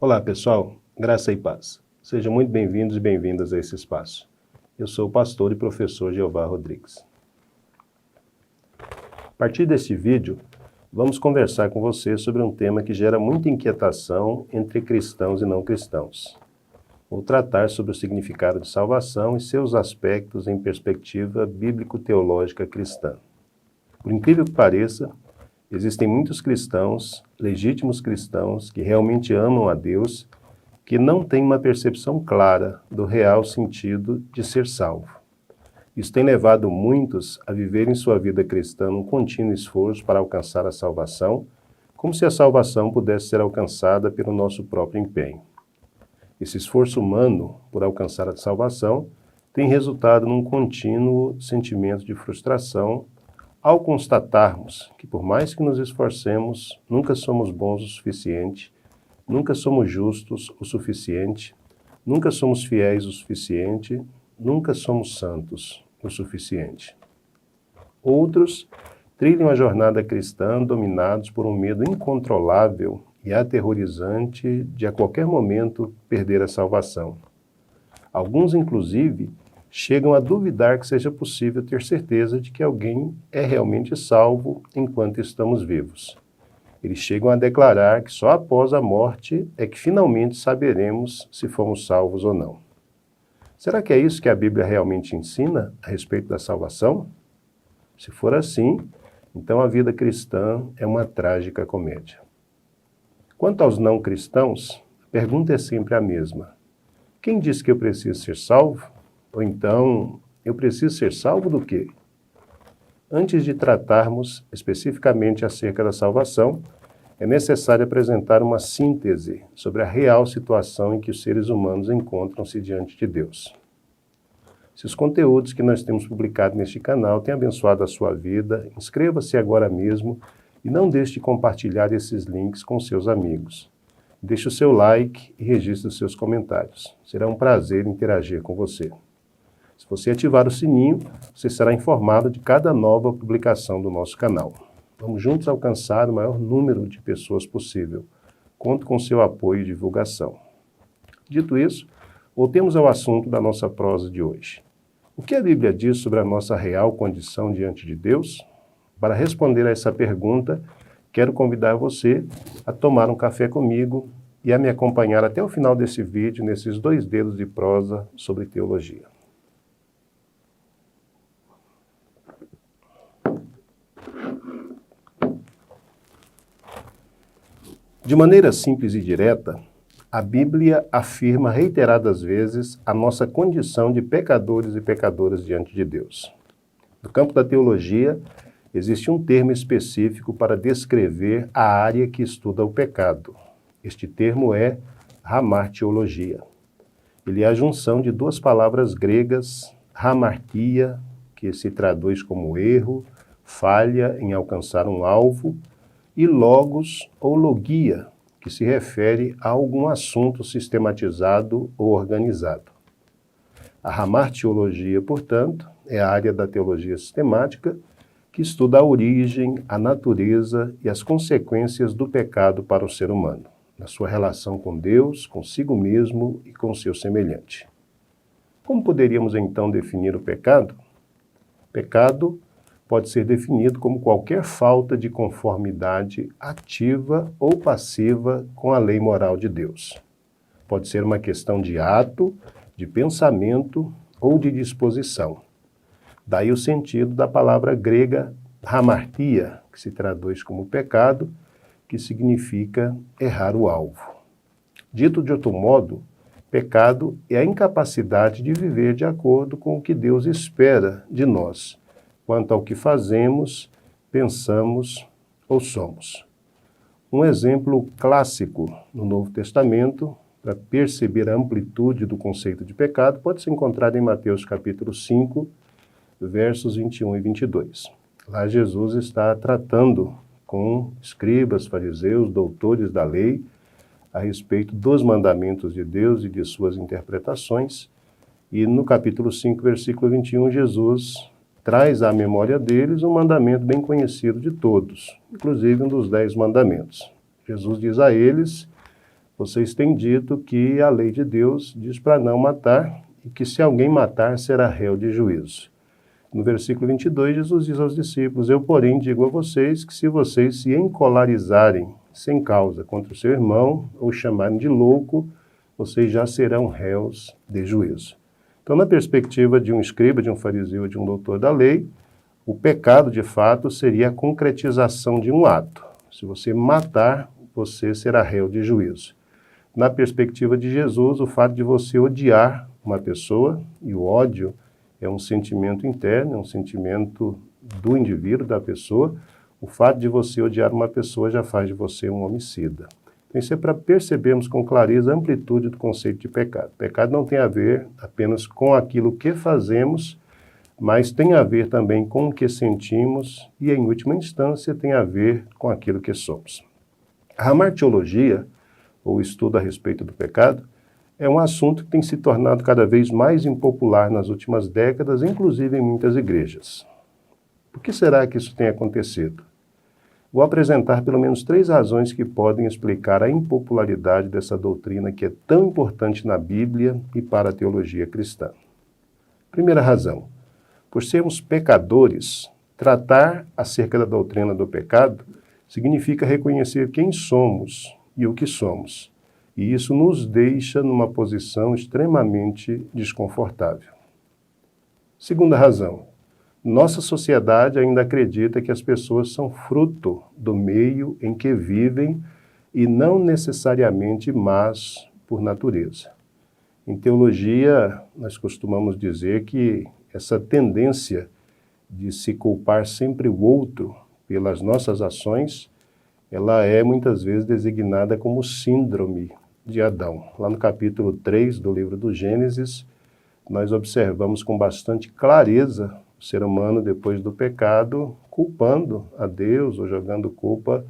Olá pessoal, graça e paz. Sejam muito bem-vindos e bem-vindas a esse espaço. Eu sou o pastor e professor Jeová Rodrigues. A partir deste vídeo, vamos conversar com você sobre um tema que gera muita inquietação entre cristãos e não cristãos. Vou tratar sobre o significado de salvação e seus aspectos em perspectiva bíblico-teológica cristã. Por incrível que pareça, existem muitos cristãos, legítimos cristãos, que realmente amam a Deus, que não têm uma percepção clara do real sentido de ser salvo. Isso tem levado muitos a viverem sua vida cristã num contínuo esforço para alcançar a salvação, como se a salvação pudesse ser alcançada pelo nosso próprio empenho. Esse esforço humano por alcançar a salvação tem resultado num contínuo sentimento de frustração ao constatarmos que, por mais que nos esforcemos, nunca somos bons o suficiente, nunca somos justos o suficiente, nunca somos fiéis o suficiente, nunca somos santos o suficiente. Outros trilham a jornada cristã dominados por um medo incontrolável e aterrorizante de a qualquer momento perder a salvação. Alguns, inclusive, chegam a duvidar que seja possível ter certeza de que alguém é realmente salvo enquanto estamos vivos. Eles chegam a declarar que só após a morte é que finalmente saberemos se fomos salvos ou não. Será que é isso que a Bíblia realmente ensina a respeito da salvação? Se for assim, então a vida cristã é uma trágica comédia. Quanto aos não cristãos, a pergunta é sempre a mesma. Quem diz que eu preciso ser salvo? Ou então, eu preciso ser salvo do quê? Antes de tratarmos especificamente acerca da salvação, é necessário apresentar uma síntese sobre a real situação em que os seres humanos encontram-se diante de Deus. Se os conteúdos que nós temos publicado neste canal têm abençoado a sua vida, inscreva-se agora mesmo e não deixe de compartilhar esses links com seus amigos. Deixe o seu like e registre os seus comentários. Será um prazer interagir com você. Se você ativar o sininho, você será informado de cada nova publicação do nosso canal. Vamos juntos alcançar o maior número de pessoas possível. Conto com seu apoio e divulgação. Dito isso, voltemos ao assunto da nossa prosa de hoje. O que a Bíblia diz sobre a nossa real condição diante de Deus? Para responder a essa pergunta, quero convidar você a tomar um café comigo e a me acompanhar até o final desse vídeo nesses 2 dedos de prosa sobre teologia. De maneira simples e direta, a Bíblia afirma reiteradas vezes a nossa condição de pecadores e pecadoras diante de Deus. No campo da teologia, existe um termo específico para descrever a área que estuda o pecado. Este termo é hamartiologia. Ele é a junção de 2 palavras gregas, hamartia, que se traduz como erro, falha em alcançar um alvo, e logos ou logia, que se refere a algum assunto sistematizado ou organizado. A hamartiologia, portanto, é a área da teologia sistemática que estuda a origem, a natureza e as consequências do pecado para o ser humano, na sua relação com Deus, consigo mesmo e com seu semelhante. Como poderíamos então definir o pecado? Pecado pode ser definido como qualquer falta de conformidade ativa ou passiva com a lei moral de Deus. Pode ser uma questão de ato, de pensamento ou de disposição. Daí o sentido da palavra grega hamartia, que se traduz como pecado, que significa errar o alvo. Dito de outro modo, pecado é a incapacidade de viver de acordo com o que Deus espera de nós, quanto ao que fazemos, pensamos ou somos. Um exemplo clássico no Novo Testamento, para perceber a amplitude do conceito de pecado, pode ser encontrado em Mateus capítulo 5, versos 21 e 22. Lá Jesus está tratando com escribas, fariseus, doutores da lei, a respeito dos mandamentos de Deus e de suas interpretações. E no capítulo 5, versículo 21, Jesus traz à memória deles um mandamento bem conhecido de todos, inclusive um dos 10 mandamentos. Jesus diz a eles, vocês têm dito que a lei de Deus diz para não matar e que se alguém matar será réu de juízo. No versículo 22, Jesus diz aos discípulos: eu, porém, digo a vocês que se vocês se encolarizarem sem causa contra o seu irmão ou chamarem de louco, vocês já serão réus de juízo. Então, na perspectiva de um escriba, de um fariseu, de um doutor da lei, o pecado, de fato, seria a concretização de um ato. Se você matar, você será réu de juízo. Na perspectiva de Jesus, o fato de você odiar uma pessoa, e o ódio é um sentimento interno, é um sentimento do indivíduo, da pessoa, o fato de você odiar uma pessoa já faz de você um homicida. Então, isso é para percebermos com clareza a amplitude do conceito de pecado. Pecado não tem a ver apenas com aquilo que fazemos, mas tem a ver também com o que sentimos e, em última instância, tem a ver com aquilo que somos. A martiologia, ou estudo a respeito do pecado, é um assunto que tem se tornado cada vez mais impopular nas últimas décadas, inclusive em muitas igrejas. Por que será que isso tem acontecido? Vou apresentar pelo menos 3 razões que podem explicar a impopularidade dessa doutrina que é tão importante na Bíblia e para a teologia cristã. Primeira razão: por sermos pecadores, tratar acerca da doutrina do pecado significa reconhecer quem somos e o que somos. E isso nos deixa numa posição extremamente desconfortável. Segunda razão: nossa sociedade ainda acredita que as pessoas são fruto do meio em que vivem e não necessariamente más por natureza. Em teologia, nós costumamos dizer que essa tendência de se culpar sempre o outro pelas nossas ações, ela é muitas vezes designada como síndrome de Adão. Lá no capítulo 3 do livro do Gênesis, nós observamos com bastante clareza o ser humano, depois do pecado, culpando a Deus ou jogando culpa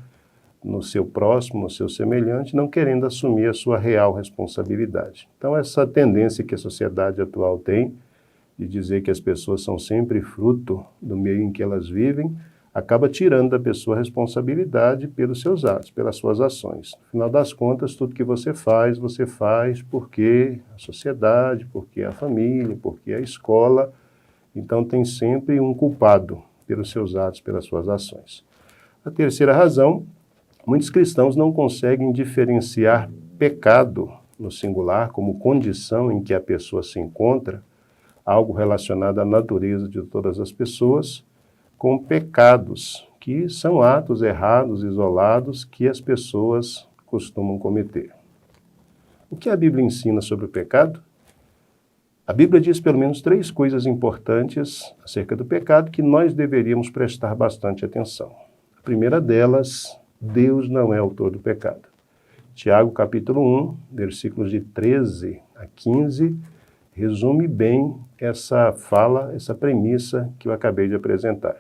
no seu próximo, no seu semelhante, não querendo assumir a sua real responsabilidade. Então, essa tendência que a sociedade atual tem de dizer que as pessoas são sempre fruto do meio em que elas vivem, acaba tirando da pessoa a responsabilidade pelos seus atos, pelas suas ações. No final das contas, tudo que você faz porque a sociedade, porque a família, porque a escola. Então, tem sempre um culpado pelos seus atos, pelas suas ações. A terceira razão: muitos cristãos não conseguem diferenciar pecado no singular como condição em que a pessoa se encontra, algo relacionado à natureza de todas as pessoas, com pecados, que são atos errados, isolados, que as pessoas costumam cometer. O que a Bíblia ensina sobre o pecado? A Bíblia diz pelo menos 3 coisas importantes acerca do pecado que nós deveríamos prestar bastante atenção. A primeira delas: Deus não é autor do pecado. Tiago, capítulo 1, versículos de 13 a 15, resume bem essa fala, essa premissa que eu acabei de apresentar.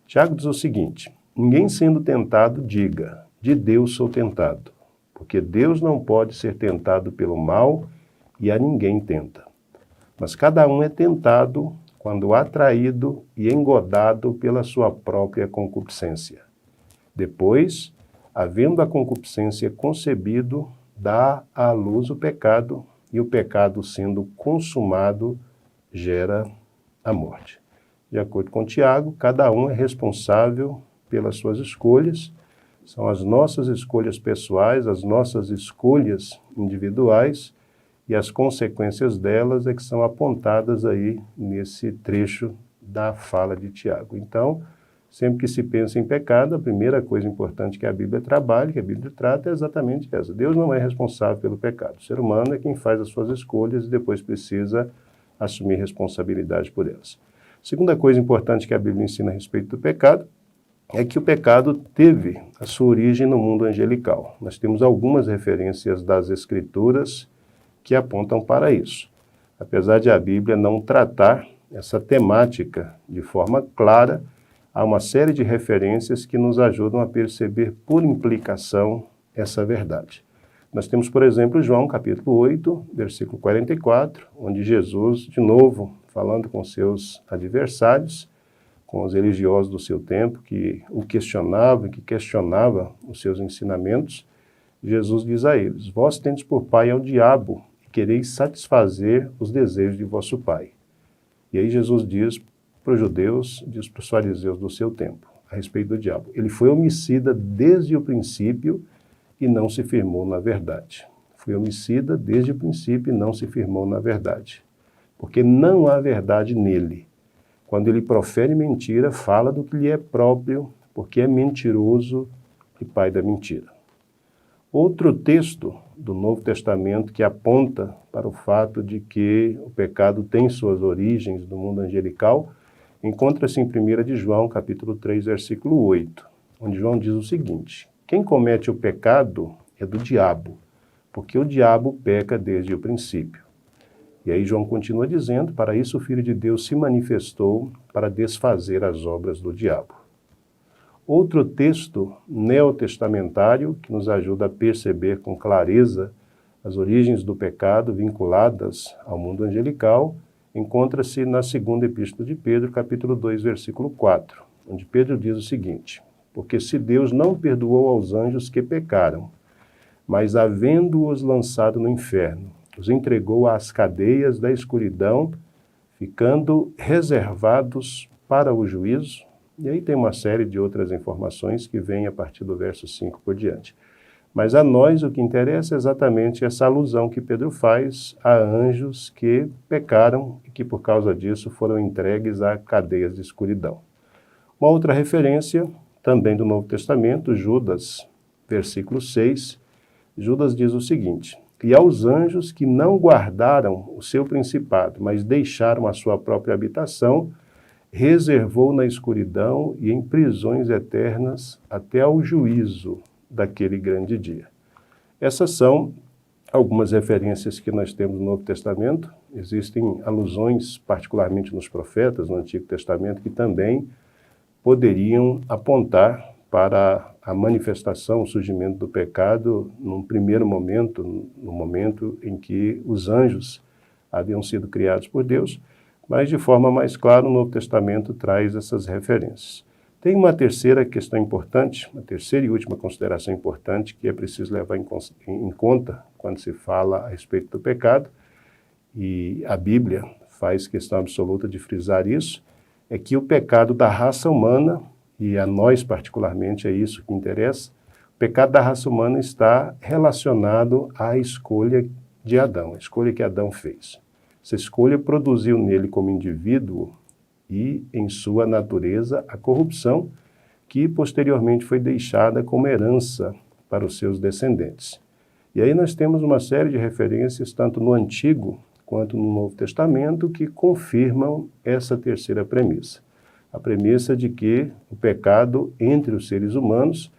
Tiago diz o seguinte: ninguém sendo tentado diga, de Deus sou tentado, porque Deus não pode ser tentado pelo mal e a ninguém tenta. Mas cada um é tentado quando atraído e engodado pela sua própria concupiscência. Depois, havendo a concupiscência concebido, dá à luz o pecado, e o pecado, sendo consumado, gera a morte. De acordo com Tiago, cada um é responsável pelas suas escolhas. São as nossas escolhas pessoais, as nossas escolhas individuais, e as consequências delas é que são apontadas aí nesse trecho da fala de Tiago. Então, sempre que se pensa em pecado, a primeira coisa importante que a Bíblia trabalha, que a Bíblia trata, é exatamente essa. Deus não é responsável pelo pecado. O ser humano é quem faz as suas escolhas e depois precisa assumir responsabilidade por elas. A segunda coisa importante que a Bíblia ensina a respeito do pecado é que o pecado teve a sua origem no mundo angelical. Nós temos algumas referências das Escrituras que apontam para isso. Apesar de a Bíblia não tratar essa temática de forma clara, há uma série de referências que nos ajudam a perceber por implicação essa verdade. Nós temos, por exemplo, João capítulo 8, versículo 44, onde Jesus, de novo, falando com seus adversários, com os religiosos do seu tempo, que o questionavam, que questionava os seus ensinamentos, Jesus diz a eles: vós tendes por pai ao diabo, e quereis satisfazer os desejos de vosso pai. E aí Jesus diz para os judeus, diz para os fariseus do seu tempo, a respeito do diabo: ele foi homicida desde o princípio e não se firmou na verdade. Foi homicida desde o princípio e não se firmou na verdade. Porque não há verdade nele. Quando ele profere mentira, fala do que lhe é próprio, porque é mentiroso e pai da mentira. Outro texto do Novo Testamento que aponta para o fato de que o pecado tem suas origens no mundo angelical, encontra-se em 1 de João, capítulo 3, versículo 8, onde João diz o seguinte: quem comete o pecado é do diabo, porque o diabo peca desde o princípio. E aí João continua dizendo: para isso o Filho de Deus se manifestou para desfazer as obras do diabo. Outro texto neotestamentário que nos ajuda a perceber com clareza as origens do pecado vinculadas ao mundo angelical encontra-se na segunda epístola de Pedro, capítulo 2, versículo 4, onde Pedro diz o seguinte: porque se Deus não perdoou aos anjos que pecaram, mas havendo-os lançado no inferno, os entregou às cadeias da escuridão, ficando reservados para o juízo. E aí tem uma série de outras informações que vêm a partir do verso 5 por diante. Mas a nós o que interessa é exatamente essa alusão que Pedro faz a anjos que pecaram e que por causa disso foram entregues a cadeias de escuridão. Uma outra referência, também do Novo Testamento, Judas, versículo 6, Judas diz o seguinte: e aos anjos que não guardaram o seu principado, mas deixaram a sua própria habitação, reservou na escuridão e em prisões eternas até ao juízo daquele grande dia. Essas são algumas referências que nós temos no Novo Testamento. Existem alusões, particularmente nos profetas, no Antigo Testamento, que também poderiam apontar para a manifestação, o surgimento do pecado num primeiro momento, no momento em que os anjos haviam sido criados por Deus, mas de forma mais clara o Novo Testamento traz essas referências. Tem uma terceira questão importante, uma terceira e última consideração importante que é preciso levar em conta quando se fala a respeito do pecado, e a Bíblia faz questão absoluta de frisar isso, é que o pecado da raça humana, e a nós particularmente é isso que interessa, o pecado da raça humana está relacionado à escolha de Adão, a escolha que Adão fez. Essa escolha produziu nele como indivíduo e em sua natureza a corrupção que posteriormente foi deixada como herança para os seus descendentes. E aí nós temos uma série de referências, tanto no Antigo quanto no Novo Testamento, que confirmam essa terceira premissa. A premissa de que o pecado entre os seres humanos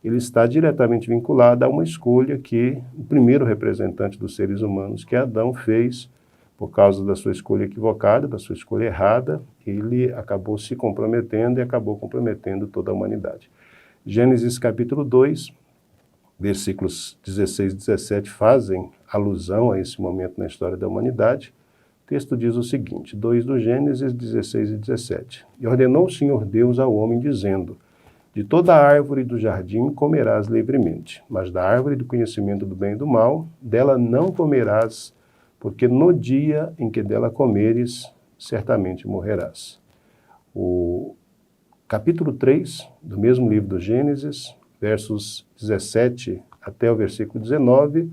ele está diretamente vinculado a uma escolha que o primeiro representante dos seres humanos, que Adão, fez. Por causa da sua escolha equivocada, da sua escolha errada, ele acabou se comprometendo e acabou comprometendo toda a humanidade. Gênesis capítulo 2, versículos 16 e 17 fazem alusão a esse momento na história da humanidade. O texto diz o seguinte, 2 do Gênesis 16 e 17. E ordenou o Senhor Deus ao homem, dizendo: de toda a árvore do jardim comerás livremente, mas da árvore do conhecimento do bem e do mal, dela não comerás, porque no dia em que dela comeres, certamente morrerás. O capítulo 3 do mesmo livro do Gênesis, versos 17 até o versículo 19,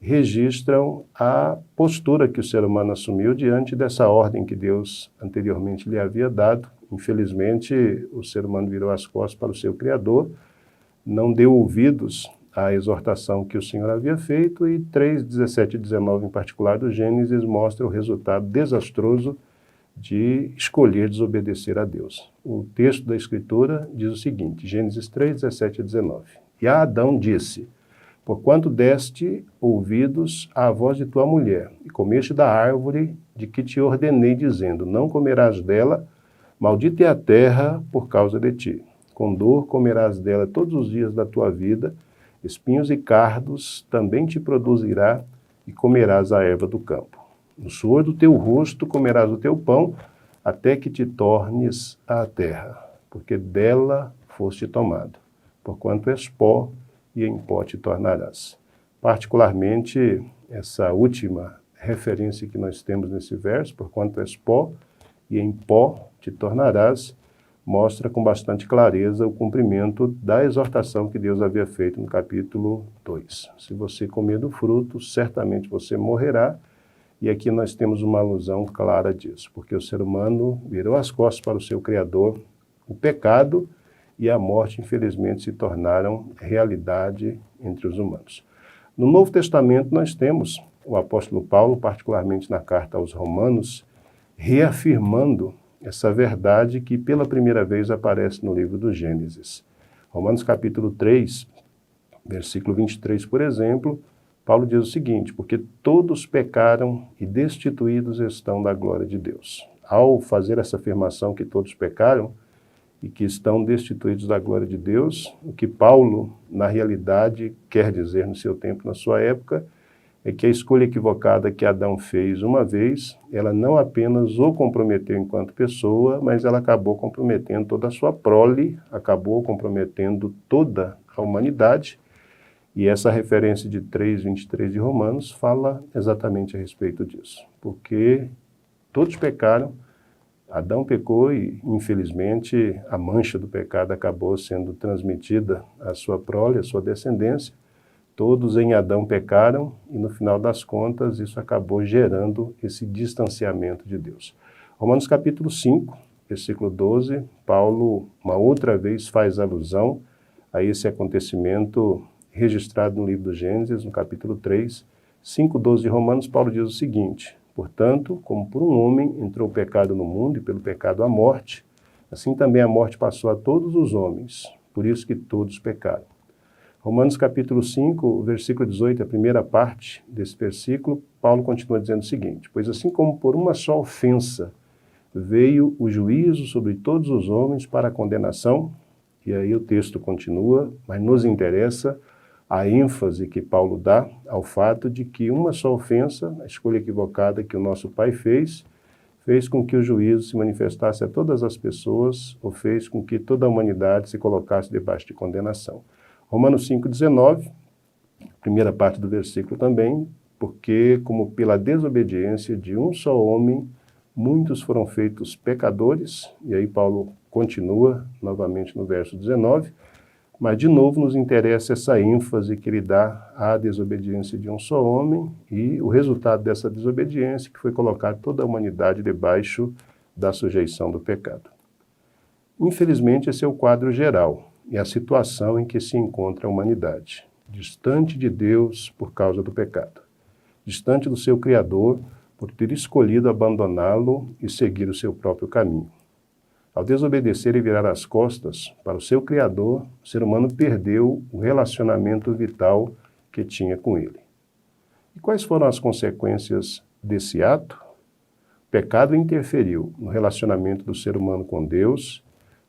registram a postura que o ser humano assumiu diante dessa ordem que Deus anteriormente lhe havia dado. Infelizmente, o ser humano virou as costas para o seu Criador, não deu ouvidos à exortação que o Senhor havia feito, e 3, 17 e 19 em particular do Gênesis mostra o resultado desastroso de escolher desobedecer a Deus. O texto da Escritura diz o seguinte, Gênesis 3, 17 e 19. E a Adão disse: porquanto deste ouvidos à voz de tua mulher, e comeste da árvore de que te ordenei, dizendo, não comerás dela, maldita é a terra por causa de ti. Com dor comerás dela todos os dias da tua vida, espinhos e cardos também te produzirá, e comerás a erva do campo. No suor do teu rosto comerás o teu pão, até que te tornes à terra, porque dela foste tomado. Porquanto és pó, e em pó te tornarás. Particularmente, essa última referência que nós temos nesse verso, porquanto és pó, e em pó te tornarás, mostra com bastante clareza o cumprimento da exortação que Deus havia feito no capítulo 2. Se você comer do fruto, certamente você morrerá, e aqui nós temos uma alusão clara disso, porque o ser humano virou as costas para o seu Criador, o pecado e a morte, infelizmente, se tornaram realidade entre os humanos. No Novo Testamento nós temos o apóstolo Paulo, particularmente na carta aos Romanos, reafirmando essa verdade que pela primeira vez aparece no livro do Gênesis. Romanos capítulo 3, versículo 23, por exemplo, Paulo diz o seguinte: porque todos pecaram e destituídos estão da glória de Deus. Ao fazer essa afirmação que todos pecaram e que estão destituídos da glória de Deus, o que Paulo, na realidade, quer dizer no seu tempo, na sua época, é que a escolha equivocada que Adão fez uma vez, ela não apenas o comprometeu enquanto pessoa, mas ela acabou comprometendo toda a sua prole, acabou comprometendo toda a humanidade. E essa referência de 3:23 de Romanos fala exatamente a respeito disso. Porque todos pecaram, Adão pecou e, infelizmente, a mancha do pecado acabou sendo transmitida à sua prole, à sua descendência. Todos em Adão pecaram e, no final das contas, isso acabou gerando esse distanciamento de Deus. Romanos capítulo 5, versículo 12, Paulo, uma outra vez, faz alusão a esse acontecimento registrado no livro do Gênesis, no capítulo 3, 5:12 de Romanos, Paulo diz o seguinte: portanto, como por um homem entrou o pecado no mundo e pelo pecado a morte, assim também a morte passou a todos os homens, por isso que todos pecaram. Romanos capítulo 5, versículo 18, a primeira parte desse versículo, Paulo continua dizendo o seguinte: pois assim como por uma só ofensa veio o juízo sobre todos os homens para a condenação, e aí o texto continua, mas nos interessa a ênfase que Paulo dá ao fato de que uma só ofensa, a escolha equivocada que o nosso pai fez com que o juízo se manifestasse a todas as pessoas, ou fez com que toda a humanidade se colocasse debaixo de condenação. Romanos 5:19, primeira parte do versículo também, porque como pela desobediência de um só homem, muitos foram feitos pecadores, e aí Paulo continua novamente no verso 19, mas de novo nos interessa essa ênfase que ele dá à desobediência de um só homem e o resultado dessa desobediência que foi colocar toda a humanidade debaixo da sujeição do pecado. Infelizmente, esse é o quadro geral e a situação em que se encontra a humanidade, distante de Deus por causa do pecado, distante do seu Criador por ter escolhido abandoná-lo e seguir o seu próprio caminho. Ao desobedecer e virar as costas para o seu Criador, o ser humano perdeu o relacionamento vital que tinha com ele. E quais foram as consequências desse ato? O pecado interferiu no relacionamento do ser humano com Deus,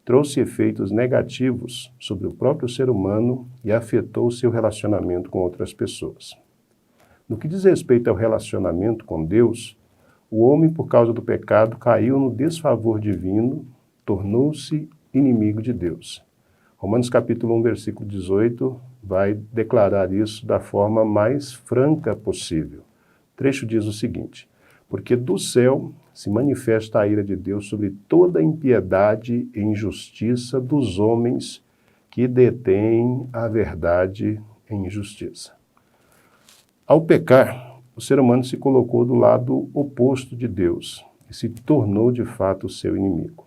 trouxe efeitos negativos sobre o próprio ser humano e afetou o seu relacionamento com outras pessoas. No que diz respeito ao relacionamento com Deus, o homem, por causa do pecado, caiu no desfavor divino, tornou-se inimigo de Deus. Romanos capítulo 1, versículo 18, vai declarar isso da forma mais franca possível. O trecho diz o seguinte: porque do céu se manifesta a ira de Deus sobre toda a impiedade e injustiça dos homens que detêm a verdade em injustiça. Ao pecar, o ser humano se colocou do lado oposto de Deus e se tornou de fato o seu inimigo.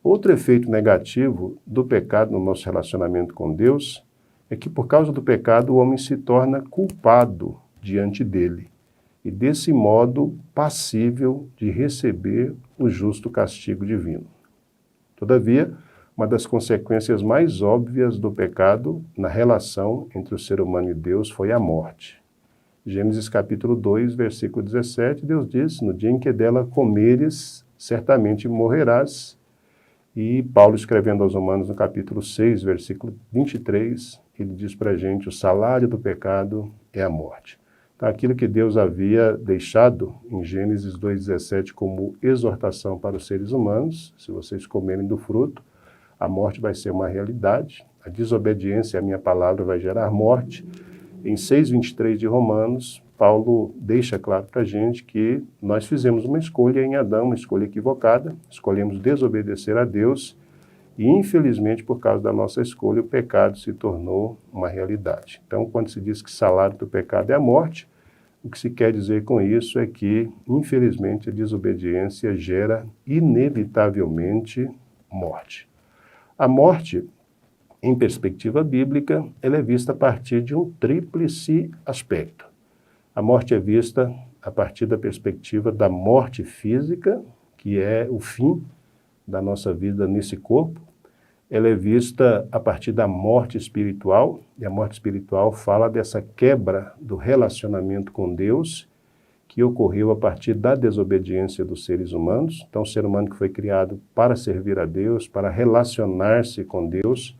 Outro efeito negativo do pecado no nosso relacionamento com Deus é que, por causa do pecado, o homem se torna culpado diante dele e, desse modo, passível de receber o justo castigo divino. Todavia, uma das consequências mais óbvias do pecado na relação entre o ser humano e Deus foi a morte. Gênesis capítulo 2, versículo 17, Deus diz: no dia em que dela comeres, certamente morrerás. E Paulo, escrevendo aos Romanos, no capítulo 6, versículo 23, ele diz para a gente: o salário do pecado é a morte. Então, aquilo que Deus havia deixado em Gênesis 2,17 como exortação para os seres humanos, se vocês comerem do fruto, a morte vai ser uma realidade, A desobediência à minha palavra vai gerar morte. Em 6:23 de Romanos, Paulo deixa claro para a gente que nós fizemos uma escolha em Adão, uma escolha equivocada, escolhemos desobedecer a Deus e, infelizmente, por causa da nossa escolha, o pecado se tornou uma realidade. Então, quando se diz que o salário do pecado é a morte, o que se quer dizer com isso é que, infelizmente, a desobediência gera inevitavelmente morte. A morte, em perspectiva bíblica, ela é vista a partir de um tríplice aspecto. A morte é vista a partir da perspectiva da morte física, que é o fim da nossa vida nesse corpo. Ela é vista a partir da morte espiritual, e a morte espiritual fala dessa quebra do relacionamento com Deus, que ocorreu a partir da desobediência dos seres humanos. Então, o ser humano que foi criado para servir a Deus, para relacionar-se com Deus,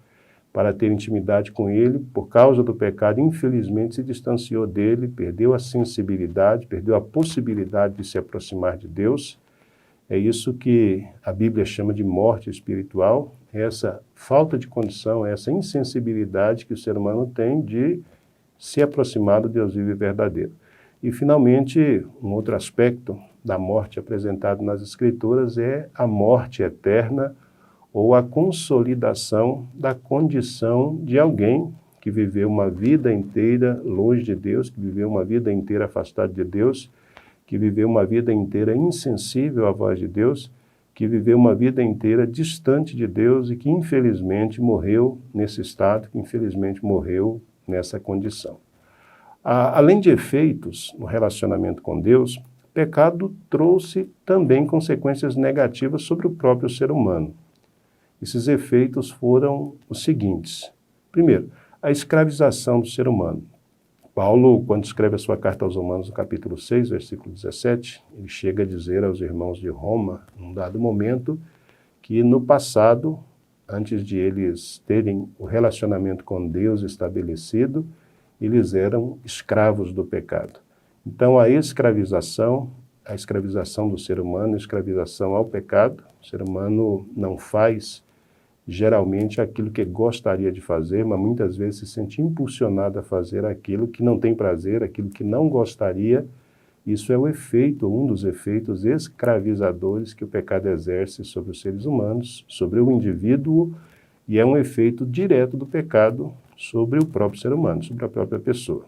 para ter intimidade com Ele, por causa do pecado, infelizmente se distanciou dele, perdeu a sensibilidade, perdeu a possibilidade de se aproximar de Deus. É isso que a Bíblia chama de morte espiritual, essa falta de condição, essa insensibilidade que o ser humano tem de se aproximar do Deus vivo e verdadeiro. E, finalmente, um outro aspecto da morte apresentado nas Escrituras é a morte eterna ou a consolidação da condição de alguém que viveu uma vida inteira longe de Deus, que viveu uma vida inteira afastado de Deus, que viveu uma vida inteira insensível à voz de Deus, que viveu uma vida inteira distante de Deus e que, infelizmente, morreu nesse estado, que, infelizmente, morreu nessa condição. Além de efeitos no relacionamento com Deus, o pecado trouxe também consequências negativas sobre o próprio ser humano. Esses efeitos foram os seguintes. Primeiro, a escravização do ser humano. Paulo, quando escreve a sua carta aos Romanos, no capítulo 6, versículo 17, ele chega a dizer aos irmãos de Roma, num dado momento, que no passado, antes de eles terem o relacionamento com Deus estabelecido, eles eram escravos do pecado. Então, a escravização do ser humano, a escravização ao pecado, o ser humano não faz geralmente aquilo que gostaria de fazer, mas muitas vezes se sente impulsionado a fazer aquilo que não tem prazer, aquilo que não gostaria. Isso é o efeito, um dos efeitos escravizadores que o pecado exerce sobre os seres humanos, sobre o indivíduo, e é um efeito direto do pecado sobre o próprio ser humano, sobre a própria pessoa.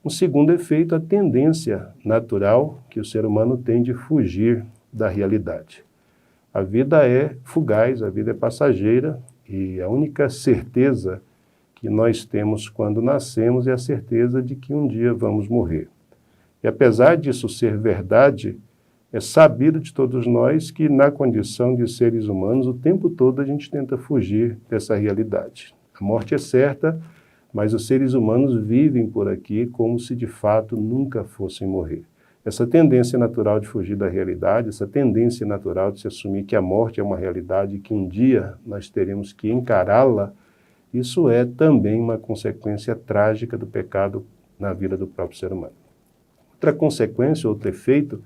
Um segundo efeito, a tendência natural que o ser humano tem de fugir da realidade. A vida é fugaz, a vida é passageira, e a única certeza que nós temos quando nascemos é a certeza de que um dia vamos morrer. E apesar disso ser verdade, é sabido de todos nós que na condição de seres humanos, o tempo todo a gente tenta fugir dessa realidade. A morte é certa, mas os seres humanos vivem por aqui como se de fato nunca fossem morrer. Essa tendência natural de fugir da realidade, essa tendência natural de se assumir que a morte é uma realidade e que um dia nós teremos que encará-la, isso é também uma consequência trágica do pecado na vida do próprio ser humano. Outra consequência, outro efeito,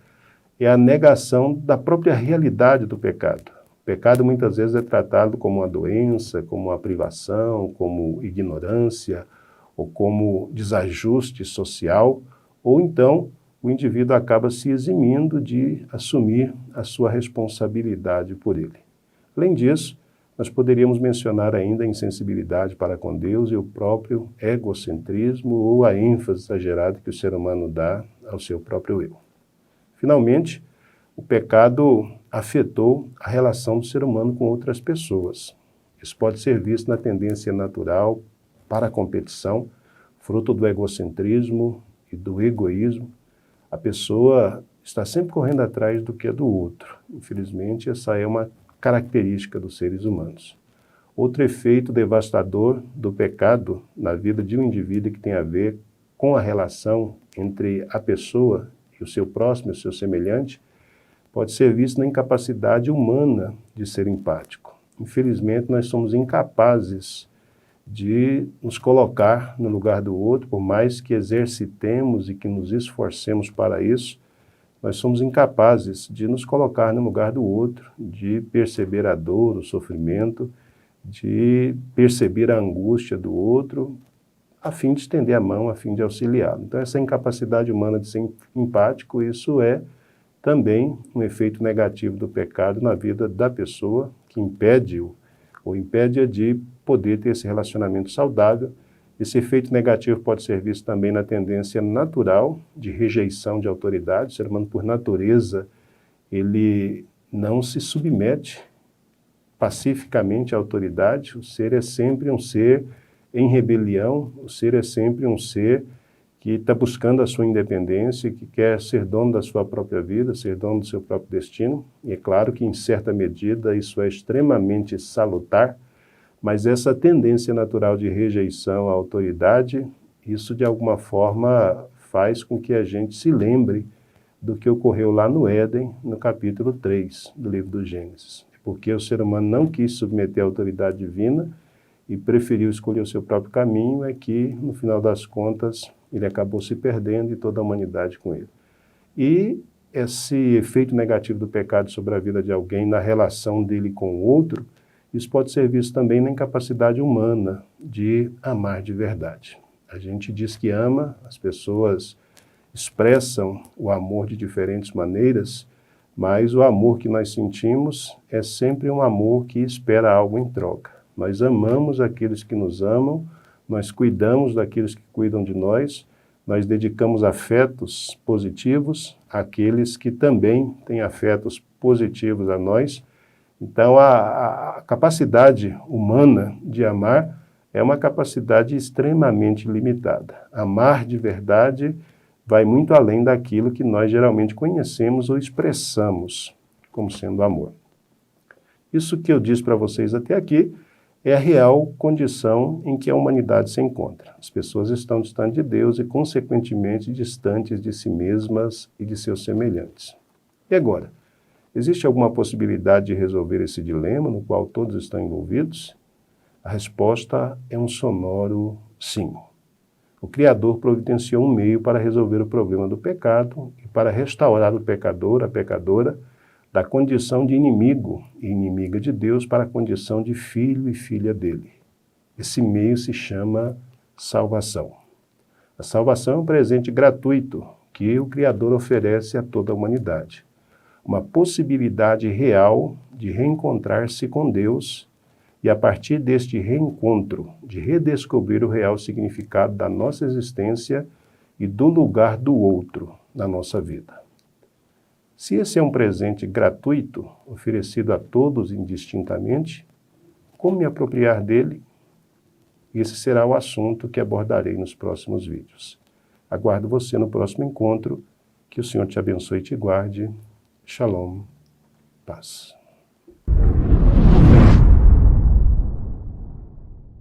é a negação da própria realidade do pecado. O pecado muitas vezes é tratado como uma doença, como uma privação, como ignorância, ou como desajuste social, ou então o indivíduo acaba se eximindo de assumir a sua responsabilidade por ele. Além disso, nós poderíamos mencionar ainda a insensibilidade para com Deus e o próprio egocentrismo ou a ênfase exagerada que o ser humano dá ao seu próprio eu. Finalmente, o pecado afetou a relação do ser humano com outras pessoas. Isso pode ser visto na tendência natural para a competição, fruto do egocentrismo e do egoísmo. A pessoa está sempre correndo atrás do que é do outro. Infelizmente, essa é uma característica dos seres humanos. Outro efeito devastador do pecado na vida de um indivíduo que tem a ver com a relação entre a pessoa e o seu próximo, o seu semelhante, pode ser visto na incapacidade humana de ser empático. Infelizmente, nós somos incapazes de nos colocar no lugar do outro, por mais que exercitemos e que nos esforcemos para isso, nós somos incapazes de nos colocar no lugar do outro, de perceber a dor, o sofrimento, de perceber a angústia do outro, a fim de estender a mão, a fim de auxiliá-lo. Então, essa incapacidade humana de ser empático, isso é também um efeito negativo do pecado na vida da pessoa, que impede-o, ou impede-a de poder ter esse relacionamento saudável. Esse efeito negativo pode ser visto também na tendência natural de rejeição de autoridade. O ser humano, por natureza, ele não se submete pacificamente à autoridade. O ser é sempre um ser em rebelião, o ser é sempre um ser que está buscando a sua independência, que quer ser dono da sua própria vida, ser dono do seu próprio destino. E é claro que, em certa medida, isso é extremamente salutar, mas essa tendência natural de rejeição à autoridade, isso de alguma forma faz com que a gente se lembre do que ocorreu lá no Éden, no capítulo 3 do livro do Gênesis. Porque o ser humano não quis submeter à autoridade divina e preferiu escolher o seu próprio caminho, é que, no final das contas, ele acabou se perdendo e toda a humanidade com ele. E esse efeito negativo do pecado sobre a vida de alguém, na relação dele com o outro, isso pode ser visto também na incapacidade humana de amar de verdade. A gente diz que ama, as pessoas expressam o amor de diferentes maneiras, mas o amor que nós sentimos é sempre um amor que espera algo em troca. Nós amamos aqueles que nos amam, nós cuidamos daqueles que cuidam de nós dedicamos afetos positivos àqueles que também têm afetos positivos a nós. Então, a capacidade humana de amar é uma capacidade extremamente limitada. Amar de verdade vai muito além daquilo que nós geralmente conhecemos ou expressamos como sendo amor. Isso que eu disse para vocês até aqui é a real condição em que a humanidade se encontra. As pessoas estão distantes de Deus e, consequentemente, distantes de si mesmas e de seus semelhantes. E agora? Existe alguma possibilidade de resolver esse dilema no qual todos estão envolvidos? A resposta é um sonoro sim. O Criador providenciou um meio para resolver o problema do pecado e para restaurar o pecador, a pecadora, da condição de inimigo e inimiga de Deus para a condição de filho e filha dele. Esse meio se chama salvação. A salvação é um presente gratuito que o Criador oferece a toda a humanidade. Uma possibilidade real de reencontrar-se com Deus e, a partir deste reencontro, de redescobrir o real significado da nossa existência e do lugar do outro na nossa vida. Se esse é um presente gratuito, oferecido a todos indistintamente, como me apropriar dele? Esse será o assunto que abordarei nos próximos vídeos. Aguardo você no próximo encontro. Que o Senhor te abençoe e te guarde. Shalom. Paz.